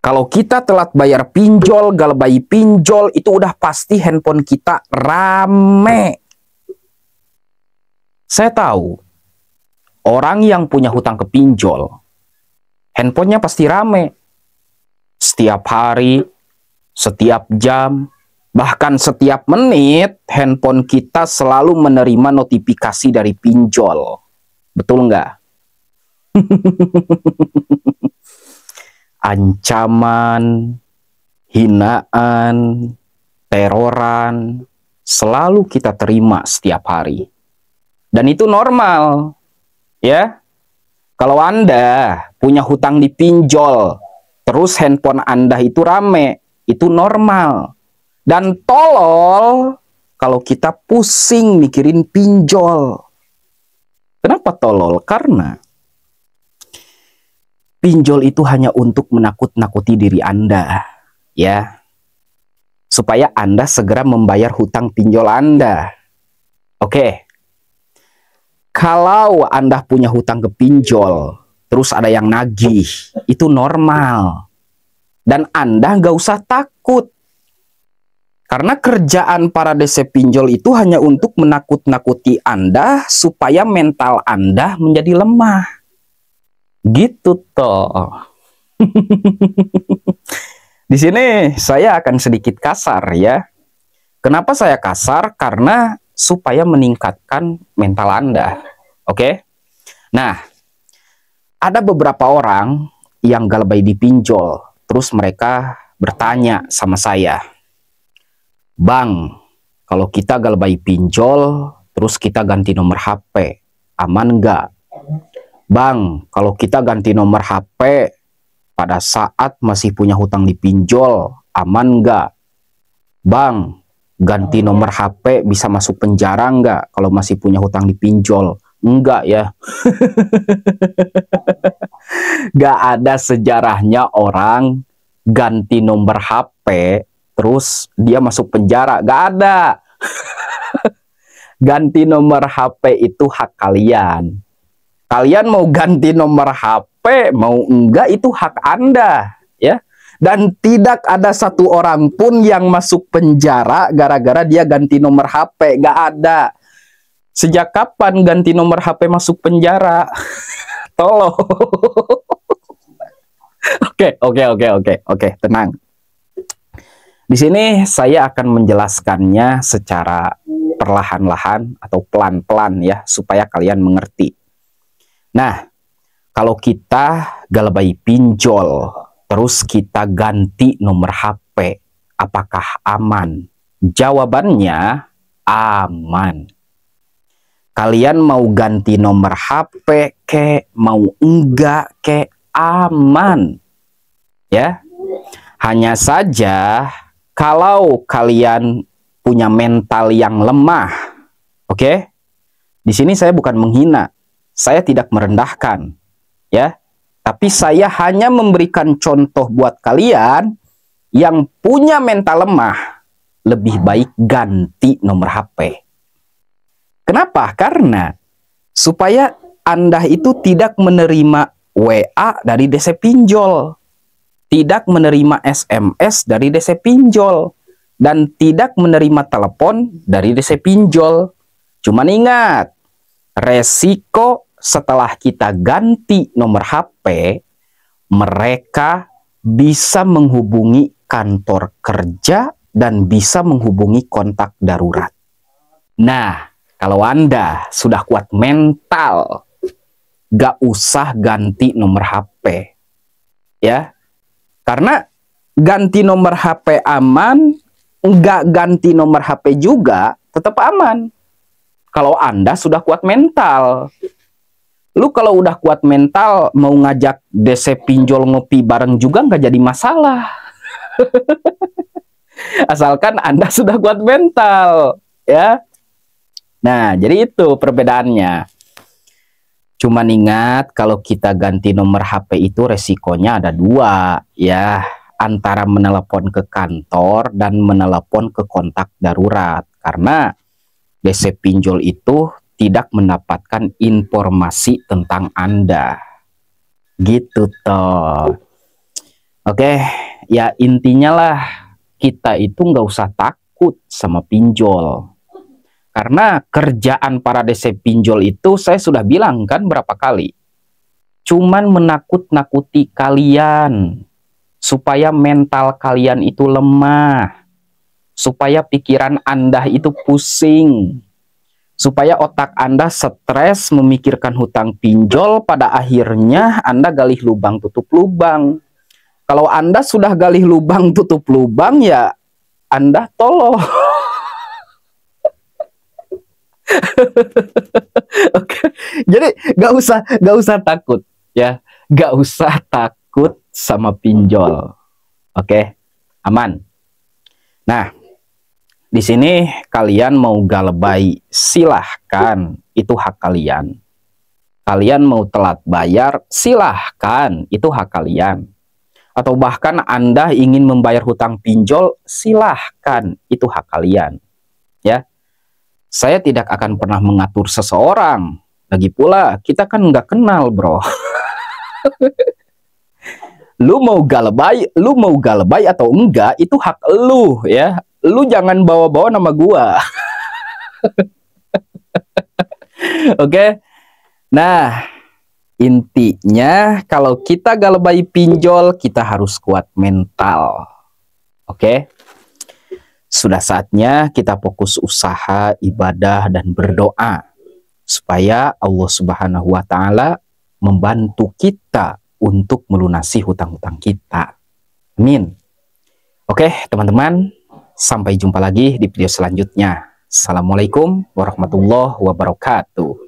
Kalau kita telat bayar pinjol, galbay pinjol, itu udah pasti handphone kita rame. Saya tahu, orang yang punya hutang ke pinjol, handphonenya pasti rame. Setiap hari, setiap jam, bahkan setiap menit, handphone kita selalu menerima notifikasi dari pinjol. Betul nggak? Ancaman, hinaan, teroran, selalu kita terima setiap hari. Dan itu normal, ya. Kalau Anda punya hutang di pinjol, terus handphone Anda itu rame, itu normal. Dan tolol kalau kita pusing mikirin pinjol. Kenapa tolol? Karena pinjol itu hanya untuk menakut-nakuti diri Anda, ya. Supaya Anda segera membayar hutang pinjol Anda. Oke. Kalau Anda punya hutang ke pinjol, terus ada yang nagih, itu normal. Dan Anda nggak usah takut. Karena kerjaan para DC pinjol itu hanya untuk menakut-nakuti Anda supaya mental Anda menjadi lemah. Gitu toh. Di sini saya akan sedikit kasar ya. Kenapa saya kasar? Karena supaya meningkatkan mental Anda. Oke? Nah, ada beberapa orang yang galbay di pinjol, terus mereka bertanya sama saya, "Bang, kalau kita galbay pinjol, terus kita ganti nomor HP, aman nggak? Bang, kalau kita ganti nomor HP pada saat masih punya hutang di pinjol, aman nggak? Bang, ganti nomor HP bisa masuk penjara nggak kalau masih punya hutang di pinjol?" Enggak ya. Nggak ada sejarahnya orang ganti nomor HP terus dia masuk penjara. Nggak ada. Ganti nomor HP itu hak kalian. Kalian mau ganti nomor HP, mau enggak, itu hak Anda, ya. Dan tidak ada satu orang pun yang masuk penjara gara-gara dia ganti nomor HP, nggak ada. Sejak kapan ganti nomor HP masuk penjara? Tolong. Oke, tenang. Di sini saya akan menjelaskannya secara perlahan-lahan atau pelan-pelan ya, supaya kalian mengerti. Nah, kalau kita galbay pinjol, terus kita ganti nomor HP, apakah aman? Jawabannya aman. Kalian mau ganti nomor HP kek, mau enggak kek, aman. Ya. Hanya saja kalau kalian punya mental yang lemah, oke? Di sini saya bukan menghina. Saya tidak merendahkan, ya. Tapi saya hanya memberikan contoh buat kalian yang punya mental lemah, lebih baik ganti nomor HP. Kenapa? Karena supaya Anda itu tidak menerima WA dari DC pinjol, tidak menerima SMS dari DC pinjol, dan tidak menerima telepon dari DC pinjol. Cuman ingat, resiko setelah kita ganti nomor HP, mereka bisa menghubungi kantor kerja dan bisa menghubungi kontak darurat. Nah, kalau Anda sudah kuat mental, gak usah ganti nomor HP. Ya, karena ganti nomor HP aman, nggak ganti nomor HP juga tetap aman. Kalau Anda sudah kuat mental. Lu kalau udah kuat mental, mau ngajak DC pinjol ngopi bareng juga nggak jadi masalah. Asalkan Anda sudah kuat mental, ya. Nah, jadi itu perbedaannya. Cuman ingat, kalau kita ganti nomor HP itu resikonya ada dua, ya. Antara menelepon ke kantor dan menelepon ke kontak darurat. Karena DC pinjol itu tidak mendapatkan informasi tentang Anda. Gitu toh. Oke, ya intinya lah kita itu nggak usah takut sama pinjol. Karena kerjaan para DC pinjol itu saya sudah bilang kan berapa kali. Cuman menakut-nakuti kalian. Supaya mental kalian itu lemah. Supaya pikiran Anda itu pusing. Supaya otak Anda stres memikirkan hutang pinjol, pada akhirnya Anda galih lubang tutup lubang. Kalau Anda sudah galih lubang tutup lubang, ya Anda tolong. Oke, jadi gak usah takut ya, gak usah takut sama pinjol. Oke, aman. Nah, di sini kalian mau galebay, silahkan, itu hak kalian. Kalian mau telat bayar, silahkan, itu hak kalian. Atau bahkan Anda ingin membayar hutang pinjol, silahkan, itu hak kalian. Ya, saya tidak akan pernah mengatur seseorang. Lagi pula, kita kan nggak kenal, bro. Lu mau galebay atau enggak, itu hak lu, ya. Lu jangan bawa-bawa nama gua. Oke. Nah, intinya kalau kita galebay pinjol, kita harus kuat mental. Oke. Sudah saatnya kita fokus usaha, ibadah, dan berdoa supaya Allah Subhanahu wa Ta'ala membantu kita untuk melunasi hutang-hutang kita. Amin. Oke, teman-teman, sampai jumpa lagi di video selanjutnya. Assalamualaikum warahmatullahi wabarakatuh.